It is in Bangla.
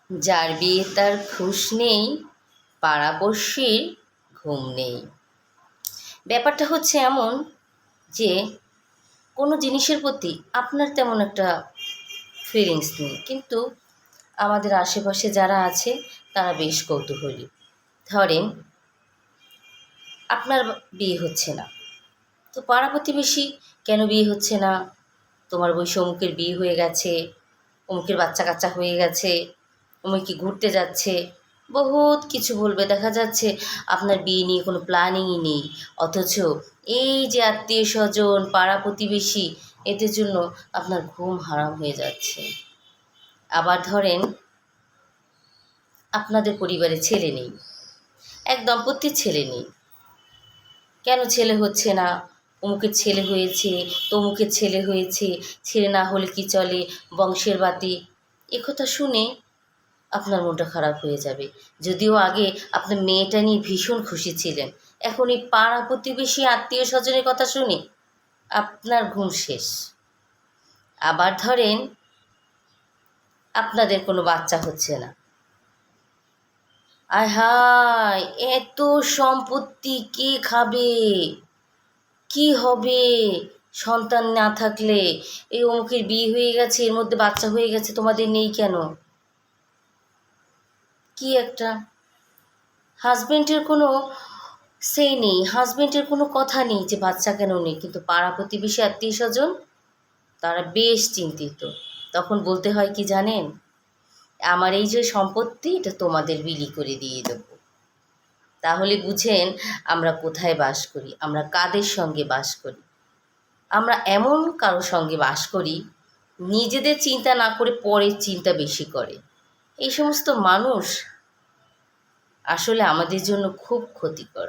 যার বিয়ে তার খুশ নেই, পাড়াপড়শির ঘুম নেই। ব্যাপারটা হচ্ছে এমন যে কোনো জিনিসের প্রতি আপনার তেমন একটা ফিলিংস নেই, কিন্তু আমাদের আশেপাশে যারা আছে তারা বেশ কৌতূহলী। ধরেন আপনার বিয়ে হচ্ছে না, তো পাড়া প্রতিবেশী কেন বিয়ে হচ্ছে না, তোমার বয়সে অমুকের বিয়ে হয়ে গেছে, অমুকের বাচ্চা কাচ্চা হয়ে গেছে, অমুকে ঘুরতে যাচ্ছে, বহুত কিছু বলবে। দেখা যাচ্ছে আপনার বিয়ে নিয়ে কোনো প্ল্যানিংই নেই, অথচ এই যে আত্মীয় স্বজন পাড়া প্রতিবেশী এদের জন্য আপনার ঘুম হারাম হয়ে যাচ্ছে। আবার ধরেন আপনাদের পরিবারে ছেলে নেই, এক দম্পতির ছেলে নেই, কেন ছেলে হচ্ছে না, অমুকের ছেলে হয়েছে, তমুকের ছেলে হয়েছে, ছেলে না হলে কি চলে, বংশের বাতি। একথা শুনে আপনার মনটা খারাপ হয়ে যাবে। যদিও আগে আপনার মেয়েটা নিয়ে ভীষণ খুশি ছিলেন, এখন এই পাড়া প্রতিবেশী আত্মীয় স্বজনের কথা শুনে আপনার ঘুম শেষ। আবার ধরেন আপনাদের কোনো বাচ্চা হচ্ছে না, আয় হায় এত সম্পত্তি কে খাবে, কি হবে সন্তান না থাকলে, এই অমুকের বিয়ে হয়ে গেছে, এর মধ্যে বাচ্চা হয়ে গেছে, তোমাদের নেই কেন। কি একটা হাজবেন্ডের কোনো সেই নেই, হাজবেন্ডের কোনো কথা নেই যে বাচ্চা কেন নেই, কিন্তু পাড়া প্রতিবেশী আত্মীয় স্বজন তারা বেশ চিন্তিত। তখন বলতে হয় কি জানেন, আমার এই যে সম্পত্তি এটা তোমাদের বিলি করে দিয়ে দেবো। তাহলে বুঝেন আমরা কোথায় বাস করি, আমরা কাদের সঙ্গে বাস করি। আমরা এমন কারো সঙ্গে বাস করি নিজেদের চিন্তা না করে পরের চিন্তা বেশি করে। এই সমস্ত মানুষ আসলে আমাদের জন্য খুব ক্ষতিকর।